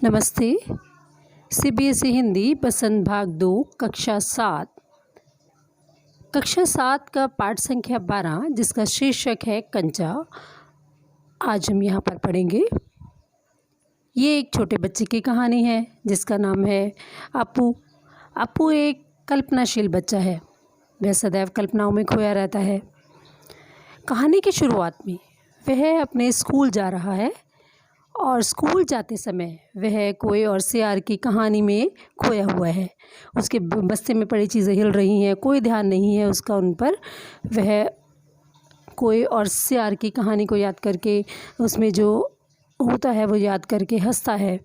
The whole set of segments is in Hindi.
नमस्ते। सीबीएसई हिंदी पसंद भाग 2 कक्षा 7 का पाठ संख्या 12 जिसका शीर्षक है कंचा। आज हम यहाँ पर पढ़ेंगे। ये एक छोटे बच्चे की कहानी है जिसका नाम है अपू। अपू एक कल्पनाशील बच्चा है। वह सदैव कल्पनाओं में खोया रहता है। कहानी की शुरुआत में वह अपने स्कूल जा रहा है और स्कूल जाते समय वह कोए और सियार की कहानी में खोया हुआ है। उसके बस्ते में पड़ी चीज़ें हिल रही हैं, कोई ध्यान नहीं है उसका उन पर। वह कोए और सियार की कहानी को याद करके उसमें जो होता है वो याद करके हंसता है।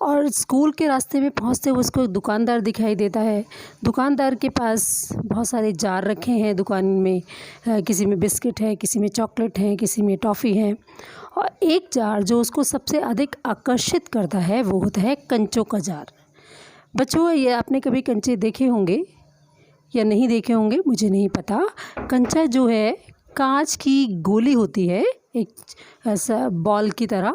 और स्कूल के रास्ते में पहुंचते हुए उसको एक दुकानदार दिखाई देता है। दुकानदार के पास बहुत सारे जार रखे हैं दुकान में। किसी में बिस्किट है, किसी में चॉकलेट है, किसी में टॉफ़ी है। और एक जार जो उसको सबसे अधिक आकर्षित करता है वो होता है कंचों का जार। बच्चों, ये आपने कभी कंचे देखे होंगे या नहीं देखे होंगे मुझे नहीं पता। कंचा जो है कांच की गोली होती है, एक ऐसा बॉल की तरह,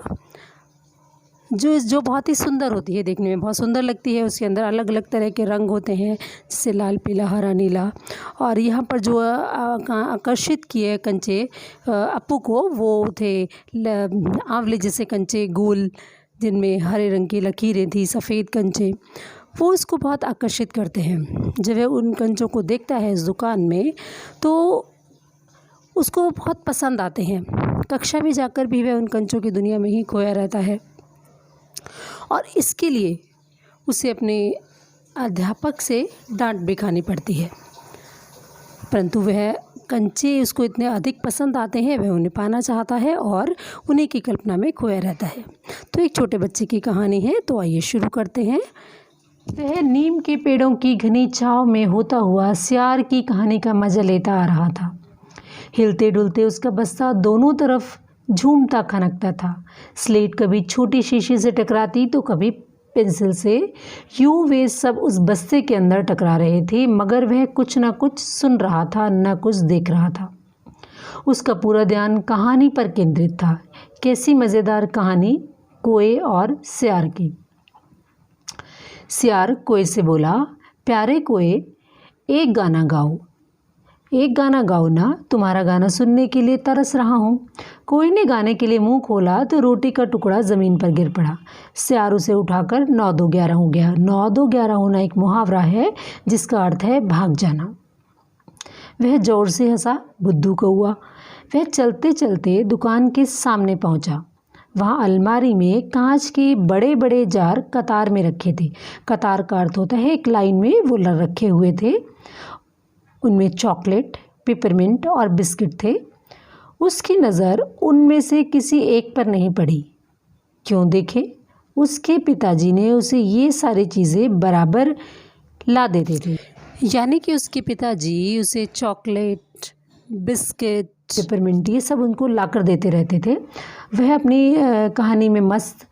जो बहुत ही सुंदर होती है, देखने में बहुत सुंदर लगती है। उसके अंदर अलग अलग तरह के रंग होते हैं, जैसे लाल, पीला, हरा, नीला। और यहाँ पर जो आकर्षित किए कंचे अपू को, वो थे आंवले जैसे कंचे, गोल, जिनमें हरे रंग की लकीरें थी, सफ़ेद कंचे। वो उसको बहुत आकर्षित करते हैं। जब वह उन कंचों को देखता है इस दुकान में तो उसको बहुत पसंद आते हैं। कक्षा में जाकर भी वह उन कंचों की दुनिया में ही खोया रहता है। और इसके लिए उसे अपने अध्यापक से डांट भी खानी पड़ती है, परंतु वह कंचे उसको इतने अधिक पसंद आते हैं, वह उन्हें पाना चाहता है और उन्हीं की कल्पना में खोया रहता है। तो एक छोटे बच्चे की कहानी है, तो आइए शुरू करते हैं। वह नीम के पेड़ों की घनी छांव में होता हुआ सियार की कहानी का मजा लेता आ रहा था। हिलते डुलते उसका बस्ता दोनों तरफ झूमता खनकता था। स्लेट कभी छोटी शीशी से टकराती तो कभी पेंसिल से। यूं वे सब उस बस्ते के अंदर टकरा रहे थे, मगर वह कुछ न कुछ सुन रहा था, न कुछ देख रहा था। उसका पूरा ध्यान कहानी पर केंद्रित था। कैसी मज़ेदार कहानी, कोए और सियार की। सियार कोए से बोला, प्यारे कोए, एक गाना गाओ। एक गाना गाओ ना, तुम्हारा गाना सुनने के लिए तरस रहा हूँ। कोई ने गाने के लिए मुंह खोला तो रोटी का टुकड़ा ज़मीन पर गिर पड़ा। सियार उसे उठाकर 9-2-11 हो गया। 9-2-11 होना एक मुहावरा है जिसका अर्थ है भाग जाना। वह जोर से हंसा, बुद्धू कौआ। वह चलते चलते दुकान के सामने पहुंचा। वहाँ अलमारी में कांच के बड़े बड़े जार कतार में रखे थे। कतार का अर्थ होता है एक लाइन में वो रखे हुए थे। उनमें चॉकलेट, पिपरमिंट और बिस्किट थे। उसकी नज़र उनमें से किसी एक पर नहीं पड़ी। क्यों देखे? उसके पिताजी ने उसे ये सारी चीज़ें बराबर ला देते थे। यानी कि उसके पिताजी उसे चॉकलेट, बिस्किट, पिपरमिंट ये सब उनको ला कर देते रहते थे। वह अपनी कहानी में मस्त,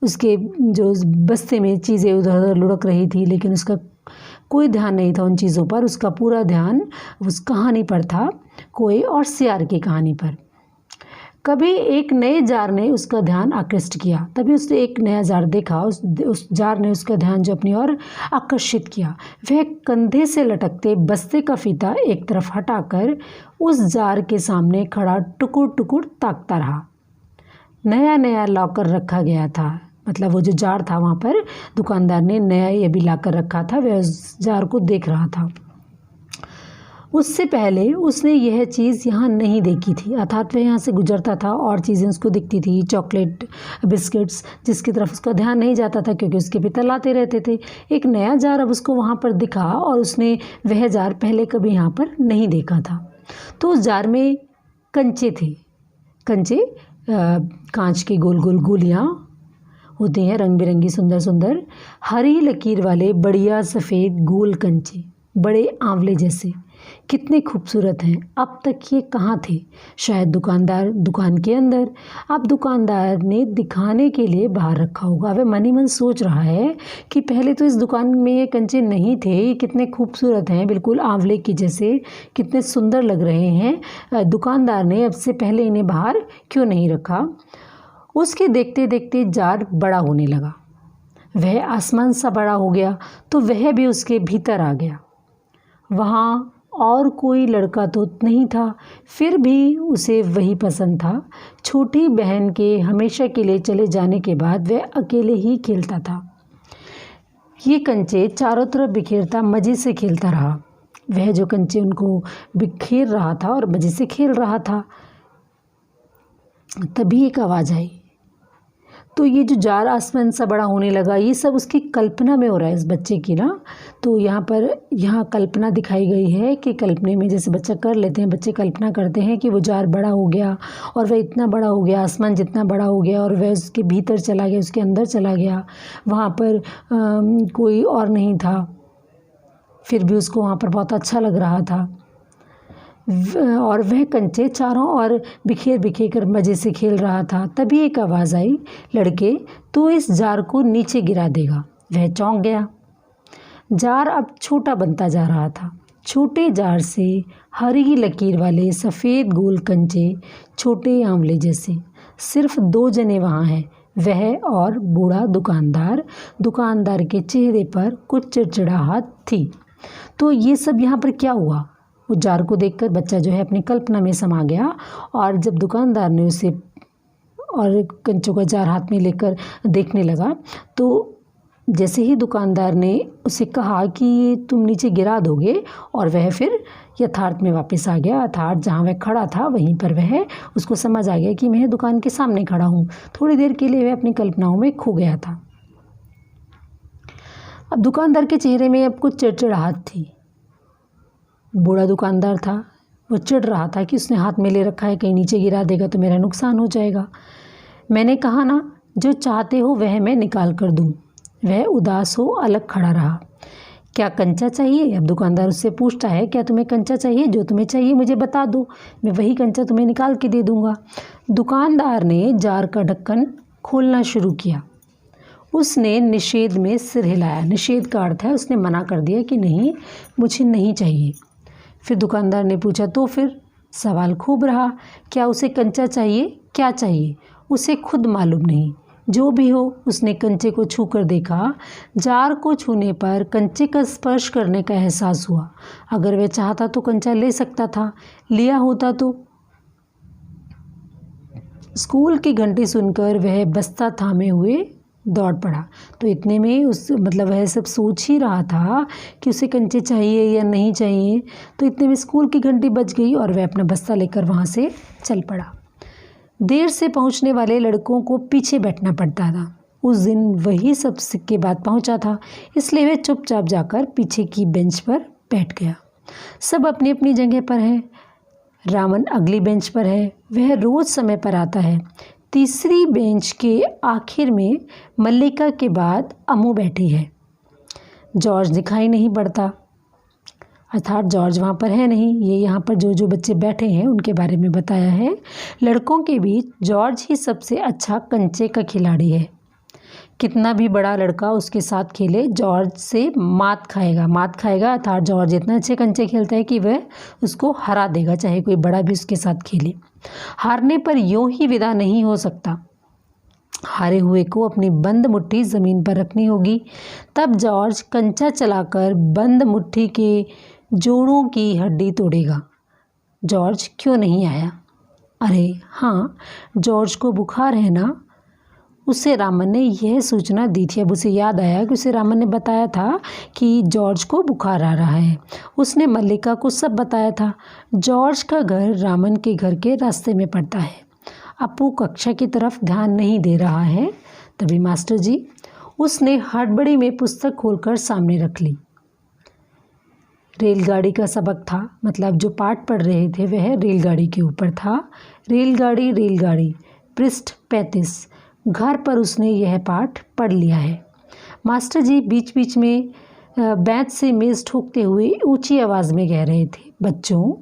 उसके जो बस्ते में चीज़ें उधर उधर लुढ़क रही थी, लेकिन उसका कोई ध्यान नहीं था उन चीज़ों पर। उसका पूरा ध्यान उस कहानी पर था, कोए और सियार की कहानी पर। कभी एक नए जार ने उसका ध्यान आकृष्ट किया। तभी उसने एक नया जार देखा। उस जार ने उसका ध्यान जो अपनी ओर आकर्षित किया। वह कंधे से लटकते बस्ते का फीता एक तरफ हटाकर उस जार के सामने खड़ा टुकुर टुकुर ताकता रहा। नया नया लॉकर रखा गया था, मतलब वो जो जार था वहाँ पर दुकानदार ने नया ये भी ला कर रखा था। वह उस जार को देख रहा था। उससे पहले उसने यह चीज़ यहाँ नहीं देखी थी, अर्थात वह यहाँ से गुजरता था और चीज़ें उसको दिखती थी, चॉकलेट, बिस्किट्स, जिसकी तरफ उसका ध्यान नहीं जाता था क्योंकि उसके पिता लाते रहते थे। एक नया जार अब उसको वहाँ पर दिखा और उसने वह जार पहले कभी यहाँ पर नहीं देखा था। तो उस जार में कंचे थे। कंचे कांच की गोल गोल गोलियाँ होती हैं, रंग बिरंगी सुंदर सुंदर हरी लकीर वाले बढ़िया सफ़ेद गोल कंचे, बड़े आंवले जैसे। कितने खूबसूरत हैं। अब तक ये कहाँ थे? शायद दुकानदार दुकान के अंदर। अब दुकानदार ने दिखाने के लिए बाहर रखा होगा। वह मन ही मन सोच रहा है कि पहले तो इस दुकान में ये कंचे नहीं थे, ये कितने खूबसूरत हैं, बिल्कुल आंवले के जैसे, कितने सुंदर लग रहे हैं। दुकानदार ने अब से पहले इन्हें बाहर क्यों नहीं रखा? उसके देखते देखते जार बड़ा होने लगा। वह आसमान सा बड़ा हो गया तो वह भी उसके भीतर आ गया। वहाँ और कोई लड़का तो नहीं था, फिर भी उसे वही पसंद था। छोटी बहन के हमेशा के लिए चले जाने के बाद वह अकेले ही खेलता था। ये कंचे चारों तरफ बिखेरता मज़े से खेलता रहा। वह जो कंचे उनको बिखेर रहा था और मज़े से खेल रहा था, तभी एक आवाज़ आई। तो ये जो जार आसमान सा बड़ा होने लगा, ये सब उसकी कल्पना में हो रहा है इस बच्चे की ना। तो यहाँ कल्पना दिखाई गई है कि कल्पना में जैसे बच्चा कर लेते हैं, बच्चे कल्पना करते हैं कि वो जार बड़ा हो गया और वह इतना बड़ा हो गया, आसमान जितना बड़ा हो गया, और वह उसके भीतर चला गया, उसके अंदर चला गया। वहाँ पर कोई और नहीं था, फिर भी उसको वहाँ पर बहुत अच्छा लग रहा था। और वह कंचे चारों ओर बिखेर बिखेर कर मज़े से खेल रहा था। तभी एक आवाज़ आई, लड़के तो इस जार को नीचे गिरा देगा। वह चौंक गया। जार अब छोटा बनता जा रहा था। छोटे जार से हरी लकीर वाले सफ़ेद गोल कंचे, छोटे आंवले जैसे। सिर्फ 2 जने वहाँ हैं, वह और बूढ़ा दुकानदार। दुकानदार के चेहरे पर कुछ चिड़चिड़ाहट थी। तो ये सब यहाँ पर क्या हुआ? वो जार को देखकर बच्चा जो है अपनी कल्पना में समा गया। और जब दुकानदार ने उसे और कंचों का जार हाथ में लेकर देखने लगा, तो जैसे ही दुकानदार ने उसे कहा कि ये तुम नीचे गिरा दोगे, और वह फिर यथार्थ में वापस आ गया। यथार्थ जहाँ वह खड़ा था वहीं पर वह उसको समझ आ गया कि मैं दुकान के सामने खड़ा हूँ। थोड़ी देर के लिए वह अपनी कल्पनाओं में खो गया था। अब दुकानदार के चेहरे में अब कुछ चिड़चिड़ाहट थी। बूढ़ा दुकानदार था, वो चिढ़ रहा था कि उसने हाथ में ले रखा है, कहीं नीचे गिरा देगा तो मेरा नुकसान हो जाएगा। मैंने कहा ना, जो चाहते हो वह मैं निकाल कर दूं। वह उदास हो अलग खड़ा रहा। क्या कंचा चाहिए? अब दुकानदार उससे पूछता है, क्या तुम्हें कंचा चाहिए? जो तुम्हें चाहिए मुझे बता दो, मैं वही कंचा तुम्हें निकाल के दे दूँगा। दुकानदार ने जार का ढक्कन खोलना शुरू किया। उसने निषेध में सिर हिलाया। निषेध का अर्थ है उसने मना कर दिया कि नहीं, मुझे नहीं चाहिए। फिर दुकानदार ने पूछा, तो फिर? सवाल खूब रहा, क्या उसे कंचा चाहिए? क्या चाहिए उसे खुद मालूम नहीं। जो भी हो, उसने कंचे को छू कर देखा। जार को छूने पर कंचे का स्पर्श करने का एहसास हुआ। अगर वह चाहता तो कंचा ले सकता था, लिया होता तो। स्कूल की घंटी सुनकर वह बस्ता थामे हुए दौड़ पड़ा। तो इतने में वह सब सोच ही रहा था कि उसे कंचे चाहिए या नहीं चाहिए। तो इतने में स्कूल की घंटी बज गई और वह अपना बस्ता लेकर वहाँ से चल पड़ा। देर से पहुँचने वाले लड़कों को पीछे बैठना पड़ता था। उस दिन वही सब के बाद पहुँचा था, इसलिए वह चुपचाप जाकर पीछे की बेंच पर बैठ गया। सब अपनी अपनी जगह पर हैं। रामन अगली बेंच पर है। वह रोज़ समय पर आता है। तीसरी बेंच के आखिर में मल्लिका के बाद अम्मू बैठी है। जॉर्ज दिखाई नहीं पड़ता, अर्थात जॉर्ज वहाँ पर है नहीं। ये यहाँ पर जो जो बच्चे बैठे हैं उनके बारे में बताया है। लड़कों के बीच जॉर्ज ही सबसे अच्छा कंचे का खिलाड़ी है। कितना भी बड़ा लड़का उसके साथ खेले, जॉर्ज से मात खाएगा अर्थात जॉर्ज इतना अच्छे कंचे खेलता है कि वह उसको हरा देगा, चाहे कोई बड़ा भी उसके साथ खेले। हारने पर यूं ही विदा नहीं हो सकता। हारे हुए को अपनी बंद मुट्ठी ज़मीन पर रखनी होगी। तब जॉर्ज कंचा चलाकर बंद मुट्ठी के जोड़ों की हड्डी तोड़ेगा। जॉर्ज क्यों नहीं आया? अरे हाँ, जॉर्ज को बुखार है ना। उसे रामन ने यह सूचना दी थी। अब उसे याद आया कि उसे रामन ने बताया था कि जॉर्ज को बुखार आ रहा है। उसने मल्लिका को सब बताया था। जॉर्ज का घर रामन के घर के रास्ते में पड़ता है। अपू कक्षा की तरफ ध्यान नहीं दे रहा है। तभी मास्टर जी, उसने हड़बड़ी में पुस्तक खोलकर सामने रख ली। रेलगाड़ी का सबक था, मतलब जो पाठ पढ़ रहे थे वह रेलगाड़ी के ऊपर था। रेलगाड़ी पृष्ठ 35। घर पर उसने यह पाठ पढ़ लिया है। मास्टर जी बीच बीच में बेंच से मेज़ ठोकते हुए ऊंची आवाज़ में कह रहे थे, बच्चों,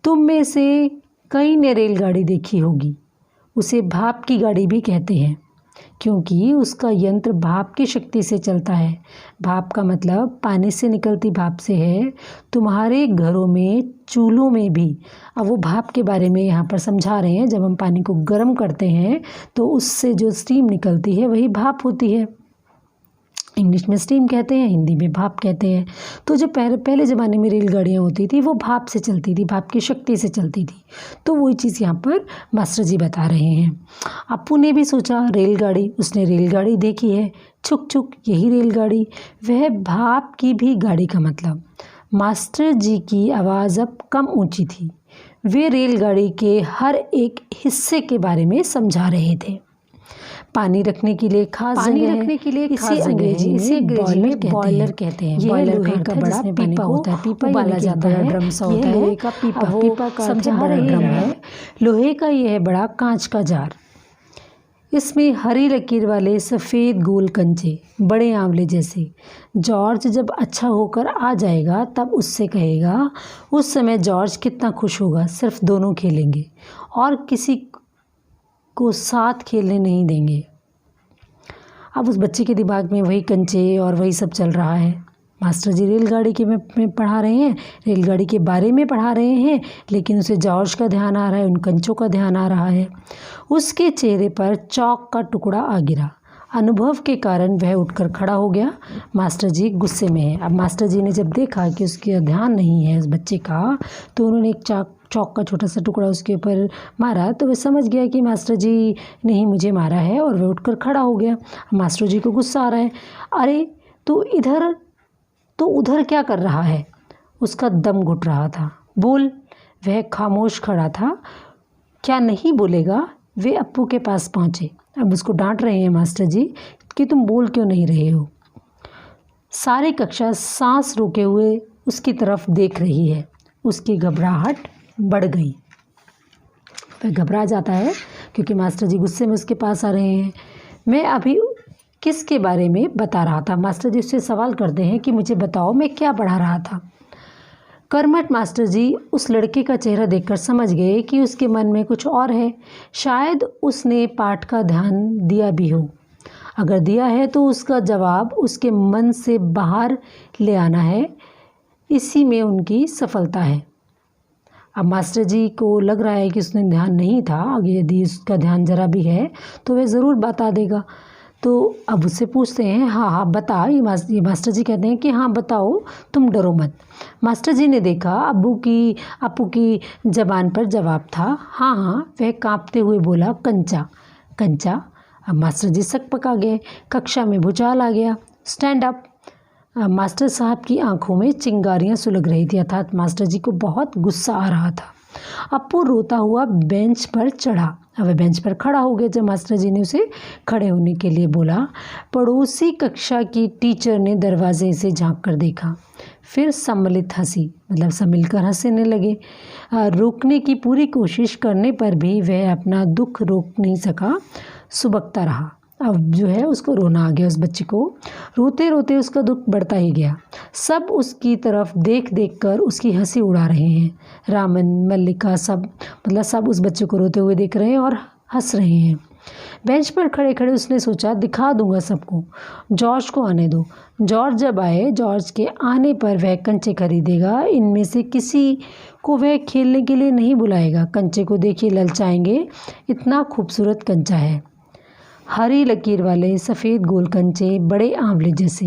तुम में से कई ने रेलगाड़ी देखी होगी। उसे भाप की गाड़ी भी कहते हैं। क्योंकि उसका यंत्र भाप की शक्ति से चलता है। भाप का मतलब पानी से निकलती भाप से है। तुम्हारे घरों में, चूल्हों में भी, अब वो भाप के बारे में यहाँ पर समझा रहे हैं। जब हम पानी को गर्म करते हैं तो उससे जो स्टीम निकलती है वही भाप होती है। इंग्लिश में स्टीम कहते हैं, हिंदी में भाप कहते हैं। तो जो पहले ज़माने में रेलगाड़ियाँ होती थी वो भाप से चलती थी, भाप की शक्ति से चलती थी। तो वही चीज़ यहाँ पर मास्टर जी बता रहे हैं। अप्पू ने भी सोचा रेलगाड़ी, उसने रेलगाड़ी देखी है, छुक छुक यही रेलगाड़ी, वह भाप की भी गाड़ी का मतलब। मास्टर जी की आवाज़ अब कम ऊँची थी। वे रेलगाड़ी के हर एक हिस्से के बारे में समझा रहे थे। पानी रखने के लिए खास जगह है, इसे अंग्रेजी में बॉयलर कहते हैं। यह लोहे का बड़ा पीपा होता है, पीपा उबाला जाता है, ड्रम सा होता है। लोहे का पीपा का बड़ा ड्रम है। लोहे का यह बड़ा कांच का जार, इसमें हरी लकीर वाले सफ़ेद गोल कंचे, बड़े आंवले जैसे। जॉर्ज जब अच्छा होकर आ जाएगा तब उससे कहेगा। उस समय जॉर्ज कितना खुश होगा। सिर्फ दोनों खेलेंगे और किसी को साथ खेलने नहीं देंगे। अब उस बच्चे के दिमाग में वही कंचे और वही सब चल रहा है। मास्टर जी रेलगाड़ी के में पढ़ा रहे हैं, रेलगाड़ी के बारे में पढ़ा रहे हैं, लेकिन उसे जॉर्ज का ध्यान आ रहा है, उन कंचों का ध्यान आ रहा है। उसके चेहरे पर चौक का टुकड़ा आ गिरा। अनुभव के कारण वह उठकर खड़ा हो गया। मास्टर जी गुस्से में है। अब मास्टर जी ने जब देखा कि उसका ध्यान नहीं है उस बच्चे का, तो उन्होंने एक चौक का छोटा सा टुकड़ा उसके ऊपर मारा। तो वह समझ गया कि मास्टर जी ने ही मुझे मारा है और वह उठकर खड़ा हो गया। मास्टर जी को गुस्सा आ रहा है। अरे तो उधर क्या कर रहा है? उसका दम घुट रहा था। बोल। वह खामोश खड़ा था। क्या नहीं बोलेगा? वे अप्पू के पास पहुँचे। अब उसको डांट रहे हैं मास्टर जी कि तुम बोल क्यों नहीं रहे हो। सारी कक्षा सांस रोके हुए उसकी तरफ देख रही है। उसकी घबराहट बढ़ गई। वह घबरा जाता है क्योंकि मास्टर जी गुस्से में उसके पास आ रहे हैं। मैं अभी किसके बारे में बता रहा था? मास्टर जी उससे सवाल करते हैं कि मुझे बताओ मैं क्या पढ़ा रहा था। कर्मठ मास्टर जी उस लड़के का चेहरा देखकर समझ गए कि उसके मन में कुछ और है। शायद उसने पाठ का ध्यान दिया भी हो। अगर दिया है तो उसका जवाब उसके मन से बाहर ले आना है। इसी में उनकी सफलता है। अब मास्टर जी को लग रहा है कि उसने ध्यान नहीं था। अगर यदि उसका ध्यान ज़रा भी है तो वह ज़रूर बता देगा। तो अब उससे पूछते हैं, हाँ बता। ये मास्टर जी कहते हैं कि हाँ बताओ, तुम डरो मत। मास्टर जी ने देखा अप्पू की ज़बान पर जवाब था, हाँ। वह कांपते हुए बोला, कंचा। अब मास्टर जी सक पका गए। कक्षा में भूचाल आ गया। Stand up. मास्टर साहब की आंखों में चिंगारियां सुलग रही थी, अर्थात मास्टर जी को बहुत गुस्सा आ रहा था। अप्पू रोता हुआ बेंच पर चढ़ा। अब वह बेंच पर खड़ा हो गया जब मास्टर जी ने उसे खड़े होने के लिए बोला। पड़ोसी कक्षा की टीचर ने दरवाजे से झांक कर देखा। फिर सम्मिलित हंसी, मतलब सम्मिलकर हंसने लगे। रोकने की पूरी कोशिश करने पर भी वह अपना दुख रोक नहीं सका, सुबकता रहा। अब जो है उसको रोना आ गया उस बच्चे को। रोते रोते उसका दुख बढ़ता ही गया। सब उसकी तरफ देख देख कर उसकी हंसी उड़ा रहे हैं। रामन, मल्लिका, सब उस बच्चे को रोते हुए देख रहे हैं और हंस रहे हैं। बेंच पर खड़े खड़े उसने सोचा, दिखा दूंगा सबको। जॉर्ज को आने दो। जॉर्ज जब आए, जॉर्ज के आने पर वह कंचे खरीदेगा। इनमें से किसी को वह खेलने के लिए नहीं बुलाएगा। कंचे को देखिए ललचाएंगे, इतना खूबसूरत कंचा है। हरी लकीर वाले सफ़ेद गोल कंचे, बड़े आंवले जैसे।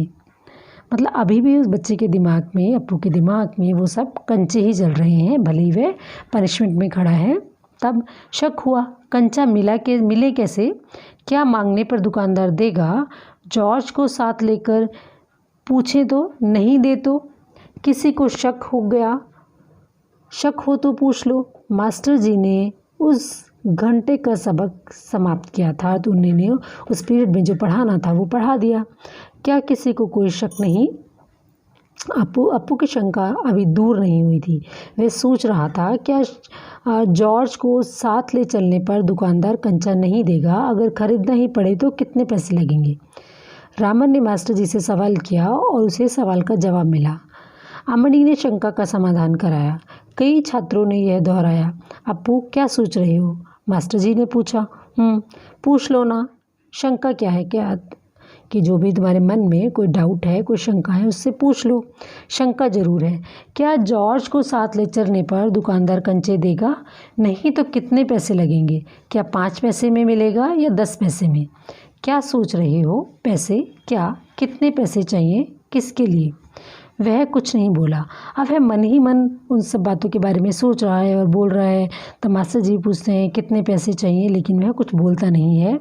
मतलब अभी भी उस बच्चे के दिमाग में, अप्पू के दिमाग में वो सब कंचे ही चल रहे हैं, भले ही वह पनिशमेंट में खड़ा है। तब शक हुआ, कंचा मिले कैसे? क्या मांगने पर दुकानदार देगा? जॉर्ज को साथ लेकर पूछे तो नहीं दे तो? किसी को शक हो तो पूछ लो। मास्टर जी ने उस घंटे का सबक समाप्त किया था, तो उन्होंने उस पीरियड में जो पढ़ाना था वो पढ़ा दिया। क्या किसी को कोई शक नहीं? अप्पू की शंका अभी दूर नहीं हुई थी। वह सोच रहा था, क्या जॉर्ज को साथ ले चलने पर दुकानदार कंचा नहीं देगा? अगर खरीदना ही पड़े तो कितने पैसे लगेंगे? रामन ने मास्टर जी से सवाल किया और उसे सवाल का जवाब मिला। अमनी ने शंका का समाधान कराया। कई छात्रों ने यह दोहराया। अप्पू क्या सोच रहे हो? मास्टर जी ने पूछा। पूछ लो ना। शंका क्या है, क्या कि जो भी तुम्हारे मन में कोई डाउट है, कोई शंका है, उससे पूछ लो। शंका जरूर है। क्या जॉर्ज को साथ ले चलने पर दुकानदार कंचे देगा? नहीं तो कितने पैसे लगेंगे? क्या 5 पैसे में मिलेगा या 10 पैसे में? क्या सोच रहे हो? पैसे? क्या? कितने पैसे चाहिए? किसके लिए? वह कुछ नहीं बोला। अब वह मन ही मन उन सब बातों के बारे में सोच रहा है और बोल रहा है। तो मास्टर जी पूछते हैं कितने पैसे चाहिए, लेकिन वह कुछ बोलता नहीं है।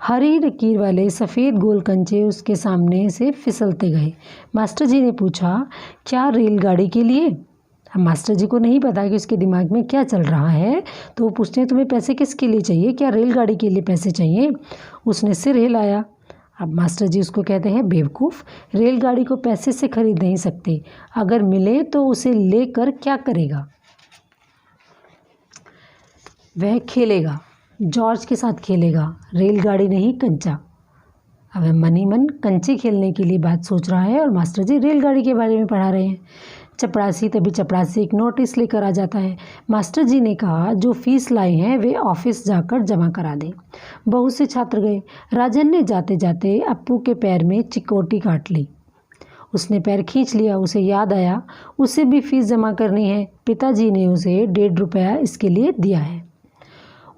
हरी लकीर वाले सफ़ेद गोल कंचे उसके सामने से फिसलते गए। मास्टर जी ने पूछा, क्या रेलगाड़ी के लिए? अब मास्टर जी को नहीं पता कि उसके दिमाग में क्या चल रहा है, तो वो पूछते हैं तुम्हें पैसे किसके लिए चाहिए? क्या रेलगाड़ी के लिए पैसे चाहिए? उसने सिर हिलाया। अब मास्टर जी उसको कहते हैं, बेवकूफ़, रेलगाड़ी को पैसे से खरीद नहीं सकते। अगर मिले तो उसे लेकर क्या करेगा? वह खेलेगा, जॉर्ज के साथ खेलेगा, रेलगाड़ी नहीं कंचा। अब वह मन ही मन कंचे खेलने के लिए बात सोच रहा है और मास्टर जी रेलगाड़ी के बारे में पढ़ा रहे हैं। चपरासी तभी चपरासी एक नोटिस लेकर आ जाता है। मास्टर जी ने कहा, जो फीस लाए हैं वे ऑफिस जाकर जमा करा दें। बहुत से छात्र गए। राजन ने जाते जाते अप्पू के पैर में चिकोटी काट ली। उसने पैर खींच लिया। उसे याद आया उसे भी फीस जमा करनी है। पिताजी ने उसे 1.5 रुपया इसके लिए दिया है।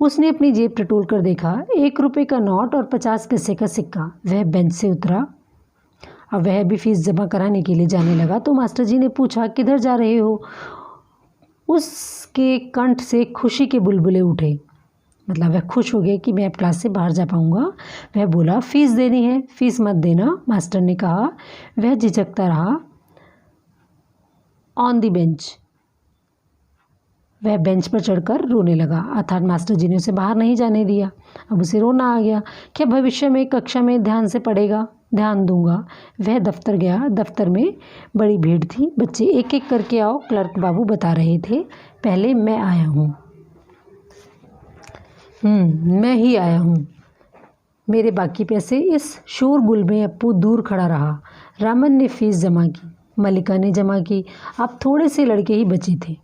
उसने अपनी जेब टटोल कर देखा, 1 रुपये का नोट और 50 पैसे का सिक्का। वह बेंच से उतरा। अब वह भी फीस जमा कराने के लिए जाने लगा तो मास्टर जी ने पूछा, किधर जा रहे हो? उसके कंठ से खुशी के बुलबुले उठे। मतलब वह खुश हो गया कि मैं अब क्लास से बाहर जा पाऊंगा। वह बोला, फीस देनी है, फीस मत देना, मास्टर ने कहा। वह झिझकता रहा। On the bench. वह बेंच पर चढ़कर रोने लगा, अर्थात मास्टर जी ने उसे बाहर नहीं जाने दिया। अब उसे रोना आ गया। क्या भविष्य में कक्षा में ध्यान से पढ़ेगा? ध्यान दूंगा। वह दफ्तर गया। दफ्तर में बड़ी भीड़ थी। बच्चे एक एक करके आओ, क्लर्क बाबू बता रहे थे। पहले मैं आया हूँ। मैं ही आया हूँ। मेरे बाकी पैसे? इस शोरगुल में अप्पू दूर खड़ा रहा। रामन ने फीस जमा की, मल्लिका ने जमा की। अब थोड़े से लड़के ही बचे थे।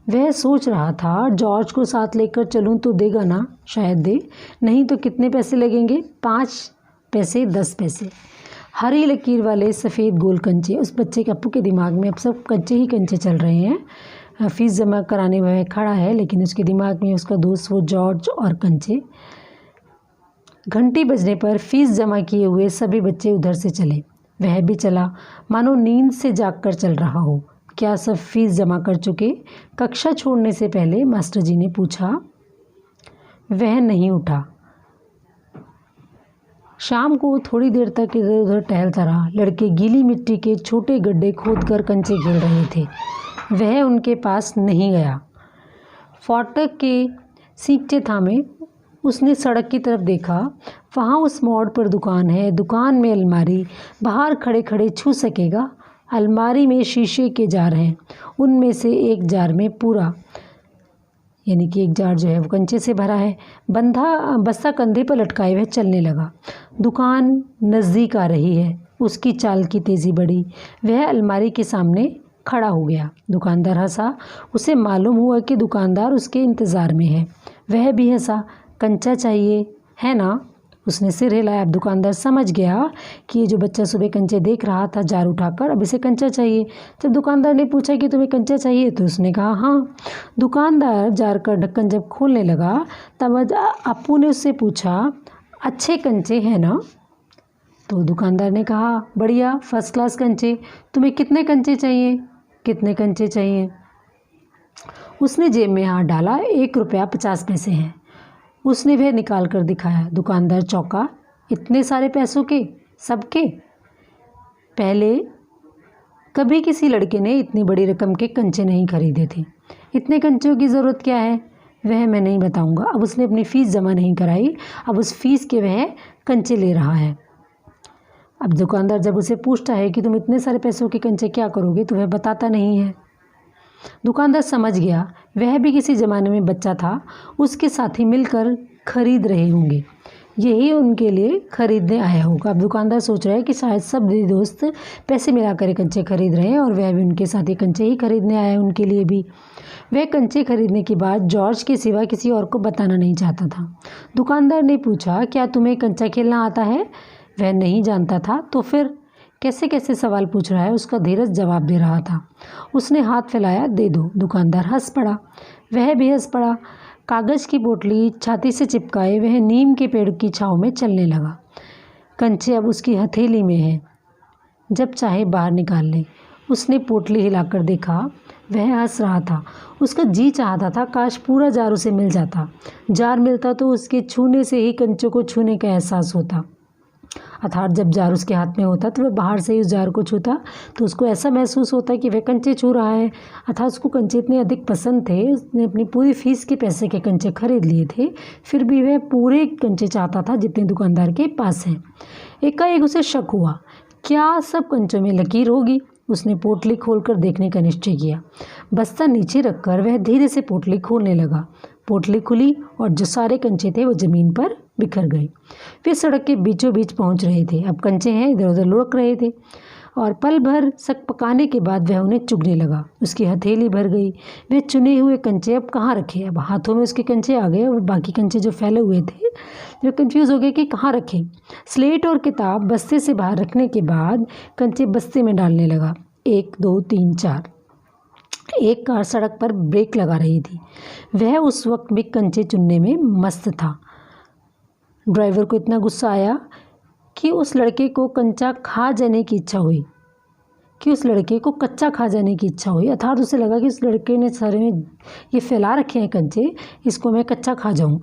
वह सोच रहा था, जॉर्ज को साथ लेकर चलूं तो देगा ना? शायद दे। नहीं तो कितने पैसे लगेंगे? 5 पैसे, 10 पैसे। हरी लकीर वाले सफ़ेद गोल कंचे। उस बच्चे के अप्पू के दिमाग में अब सब कंचे ही कंचे चल रहे हैं। फीस जमा कराने में वह खड़ा है, लेकिन उसके दिमाग में उसका दोस्त वो जॉर्ज और कंचे। घंटी बजने पर फीस जमा किए हुए सभी बच्चे उधर से चले। वह भी चला, मानो नींद से जागकर चल रहा हो। क्या सब फीस जमा कर चुके? कक्षा छोड़ने से पहले मास्टर जी ने पूछा। वह नहीं उठा। शाम को थोड़ी देर तक इधर उधर टहलता रहा। लड़के गीली मिट्टी के छोटे गड्ढे खोदकर कंचे खेल रहे थे। वह उनके पास नहीं गया। फाटक के सींगटे थामे उसने सड़क की तरफ देखा। वहाँ उस मोड़ पर दुकान है। दुकान में अलमारी। बाहर खड़े खड़े छू सकेगा। अलमारी में शीशे के जार हैं। उनमें से एक जार में पूरा, यानी कि एक जार जो है वो कंचे से भरा है। बस्ता कंधे पर लटकाए वह चलने लगा। दुकान नज़दीक आ रही है। उसकी चाल की तेज़ी बढ़ी। वह अलमारी के सामने खड़ा हो गया। दुकानदार हंसा। उसे मालूम हुआ कि दुकानदार उसके इंतज़ार में है। वह भी हंसा। कंचा चाहिए है ना? उसने सिर हिलाया। अब दुकानदार समझ गया कि ये जो बच्चा सुबह कंचे देख रहा था जार उठाकर, अब इसे कंचा चाहिए। जब दुकानदार ने पूछा कि तुम्हें कंचा चाहिए तो उसने कहा हाँ। दुकानदार जार का ढक्कन जब खोलने लगा तब अप्पू ने उससे पूछा, अच्छे कंचे हैं ना? तो दुकानदार ने कहा, बढ़िया, फर्स्ट क्लास कंचे। तुम्हें कितने कंचे चाहिए? कितने कंचे चाहिए? उसने जेब में हाथ डाला। 1 रुपया 50 पैसे हैं। उसने वह निकाल कर दिखाया। दुकानदार चौंका। इतने सारे पैसों के? सबके? पहले कभी किसी लड़के ने इतनी बड़ी रकम के कंचे नहीं खरीदे थे। इतने कंचों की ज़रूरत क्या है? वह मैं नहीं बताऊंगा। अब उसने अपनी फ़ीस जमा नहीं कराई। अब उस फीस के वह कंचे ले रहा है। अब दुकानदार जब उसे पूछता है कि तुम इतने सारे पैसों के कंचे क्या करोगे, तो वह बताता नहीं है। दुकानदार समझ गया वह भी किसी ज़माने में बच्चा था। उसके साथी मिलकर खरीद रहे होंगे। यही उनके लिए खरीदने आया होगा। अब दुकानदार सोच रहा है कि शायद सब दोस्त पैसे मिलाकर ये कंचे खरीद रहे हैं और वह भी उनके साथ ये कंचे ही खरीदने आया है उनके लिए भी। वह कंचे खरीदने की बात जॉर्ज के सिवा किसी और को बताना नहीं चाहता था। दुकानदार ने पूछा, क्या तुम्हें कंचा खेलना आता है? वह नहीं जानता था। तो फिर कैसे कैसे सवाल पूछ रहा है, उसका धीरज जवाब दे रहा था। उसने हाथ फैलाया, दे दो। दुकानदार हंस पड़ा, वह भी हंस पड़ा। कागज़ की पोटली छाती से चिपकाए वह नीम के पेड़ की छाँव में चलने लगा। कंचे अब उसकी हथेली में है, जब चाहे बाहर निकाल ले। उसने पोटली हिलाकर देखा, वह हंस रहा था। उसका जी चाहता था काश पूरा जार उसे मिल जाता। जार मिलता तो उसके छूने से ही कंचों को छूने का एहसास होता। अर्थात जब जार उसके हाथ में होता तो वह बाहर से ही उस जार को छूता तो उसको ऐसा महसूस होता कि वह कंचे छू रहा है। अर्थात उसको कंचे इतने अधिक पसंद थे, उसने अपनी पूरी फीस के पैसे के कंचे खरीद लिए थे, फिर भी वह पूरे कंचे चाहता था जितने दुकानदार के पास हैं। एकाएक उसे शक हुआ, क्या सब कंचों में लकीर होगी? उसने पोटली खोलकर देखने का निश्चय किया। बस्ता नीचे रखकर वह धीरे से पोटली खोलने लगा। पोटली खुली और जो सारे कंचे थे वो ज़मीन पर बिखर गए। वे सड़क के बीचों बीच पहुंच रहे थे। अब कंचे हैं इधर उधर लुढ़क रहे थे और पल भर सक पकाने के बाद वह उन्हें चुगने लगा। उसकी हथेली भर गई। वे चुने हुए कंचे अब कहाँ रखे? अब हाथों में उसके कंचे आ गए और बाकी कंचे जो फैले हुए थे वे कंफ्यूज हो गए कि कहाँ रखें। स्लेट और किताब बस्ते से बाहर रखने के बाद कंचे बस्ते में डालने लगा। 1 2 3 4। एक कार सड़क पर ब्रेक लगा रही थी। वह उस वक्त भी कंचे चुनने में मस्त था। ड्राइवर को इतना गुस्सा आया कि उस लड़के को कच्चा खा जाने की इच्छा हुई अर्थात उसे लगा कि उस लड़के ने सारे में ये फैला रखे हैं कंचे, इसको मैं कच्चा खा जाऊँ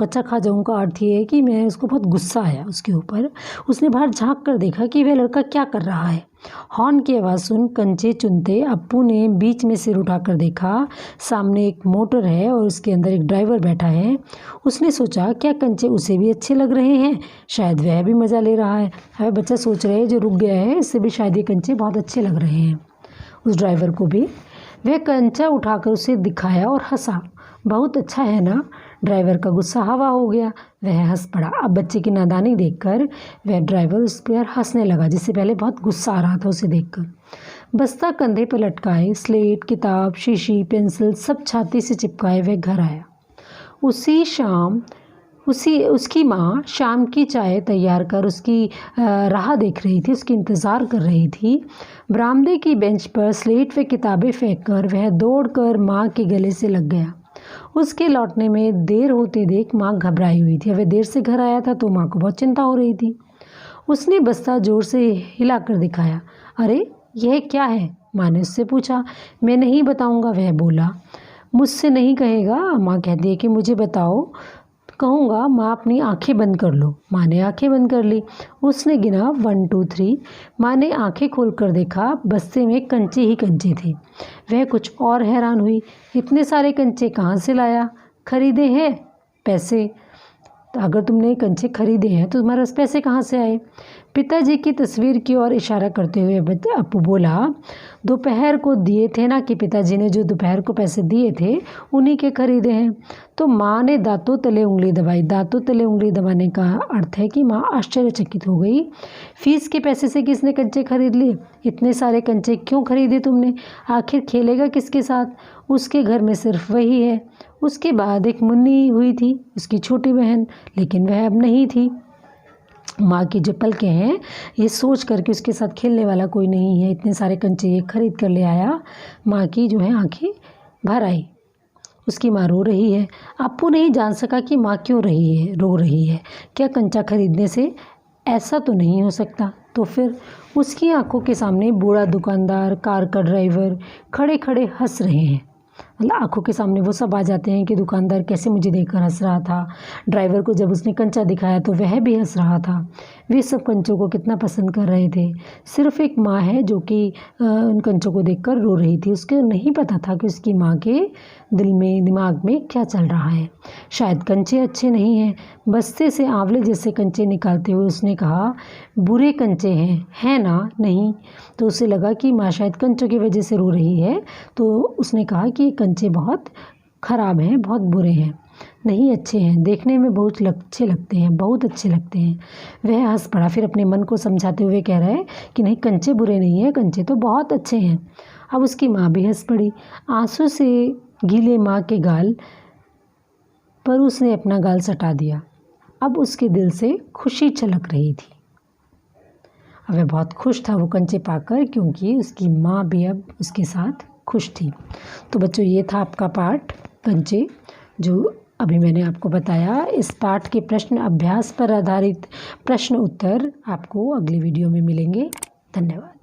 का अर्थ ये है कि मैं उसको बहुत गुस्सा आया उसके ऊपर। उसने बाहर झांक कर देखा कि वह लड़का क्या कर रहा है। हॉर्न की आवाज़ सुन कंचे चुनते अप्पू ने बीच में सिर उठाकर देखा। सामने एक मोटर है और उसके अंदर एक ड्राइवर बैठा है। उसने सोचा क्या कंचे उसे भी अच्छे लग रहे हैं, शायद वह भी मज़ा ले रहा है। वह बच्चा सोच रहे जो रुक गया है इससे भी शायद ये कंचे बहुत अच्छे लग रहे हैं उस ड्राइवर को भी। वह कंचा उठाकर उसे दिखाया और हंसा। बहुत अच्छा है ना? ड्राइवर का गुस्सा हवा हो गया, वह हंस पड़ा। अब बच्चे की नादानी देखकर वह ड्राइवर उस पर हंसने लगा, जिससे पहले बहुत गुस्सा आ रहा था उसे देखकर। बस्ता कंधे पर लटकाए, स्लेट, किताब, शीशी, पेंसिल सब छाती से चिपकाए वह घर आया। उसकी माँ शाम की चाय तैयार कर उसकी राह देख रही थी, उसकी इंतज़ार कर रही थी। बरामदे की बेंच पर स्लेट व किताबें फेंक कर वह दौड़कर माँ के गले से लग गया। उसके लौटने में देर होते देख माँ घबराई हुई थी। वह देर से घर आया था तो माँ को बहुत चिंता हो रही थी। उसने बस्ता जोर से हिलाकर दिखाया। अरे यह क्या है? माँ ने उससे पूछा। मैं नहीं बताऊँगा, वह बोला। मुझसे नहीं कहेगा? माँ कहती है कि मुझे बताओ। कहूँगा। माँ अपनी आंखें बंद कर लो। माँ ने आंखें बंद कर ली। उसने गिना 1 2 3। माँ ने आंखें खोलकर देखा, बस्ते में कंचे ही कंचे थे। वह कुछ और हैरान हुई, इतने सारे कंचे कहाँ से लाया? खरीदे हैं? पैसे? तो अगर तुमने कंचे खरीदे हैं तो तुम्हारे पास पैसे कहाँ से आए? पिताजी की तस्वीर की ओर इशारा करते हुए अप्पू बोला, दोपहर को दिए थे ना, कि पिताजी ने जो दोपहर को पैसे दिए थे उन्हीं के खरीदे हैं। तो माँ ने दांतों तले उंगली दबाई। दांतों तले उंगली दबाने का अर्थ है कि माँ आश्चर्यचकित हो गई। फीस के पैसे से किसने कंचे खरीद लिए? इतने सारे कंचे क्यों खरीदे तुमने? आखिर खेलेगा किसके साथ? उसके घर में सिर्फ वही है। उसके बाद एक मुन्नी हुई थी, उसकी छोटी बहन, लेकिन वह अब नहीं थी। माँ की जो पलकें हैं ये सोच कर कि उसके साथ खेलने वाला कोई नहीं है, इतने सारे कंचे ये खरीद कर ले आया। माँ की जो है आंखें भर आई। उसकी माँ रो रही है। अप्पू नहीं जान सका कि माँ क्यों रो रही है। क्या कंचा खरीदने से? ऐसा तो नहीं हो सकता। तो फिर उसकी आंखों के सामने बूढ़ा दुकानदार, कार का ड्राइवर खड़े खड़े हंस रहे हैं। मतलब आंखों के सामने वो सब आ जाते हैं कि दुकानदार कैसे मुझे देखकर हंस रहा था, ड्राइवर को जब उसने कंचा दिखाया तो वह भी हंस रहा था। वे सब कंचों को कितना पसंद कर रहे थे। सिर्फ एक माँ है जो कि उन कंचों को देखकर रो रही थी। उसके नहीं पता था कि उसकी माँ के दिमाग में क्या चल रहा है। शायद कंचे अच्छे नहीं हैं। बस्ते से आंवले जैसे कंचे निकालते हुए उसने कहा, बुरे कंचे हैं ना? नहीं। तो उसे लगा कि माँ शायद कंचों की वजह से रो रही है, तो उसने कहा कि कंचे बहुत ख़राब हैं, बहुत बुरे हैं। नहीं अच्छे हैं, देखने में बहुत अच्छे लगते हैं, बहुत अच्छे लगते हैं। वह हंस पड़ा, फिर अपने मन को समझाते हुए कह रहा है कि नहीं, कंचे बुरे नहीं हैं, कंचे तो बहुत अच्छे हैं। अब उसकी माँ भी हंस पड़ी। आंसू से गीले माँ के गाल पर उसने अपना गाल सटा दिया। अब उसके दिल से खुशी छलक रही थी। अब वह बहुत खुश था वो कंचे पाकर, क्योंकि उसकी माँ भी अब उसके साथ खुश थी। तो बच्चों, ये था आपका पाठ कंचे, जो अभी मैंने आपको बताया। इस पाठ के प्रश्न अभ्यास पर आधारित प्रश्न उत्तर आपको अगली वीडियो में मिलेंगे। धन्यवाद।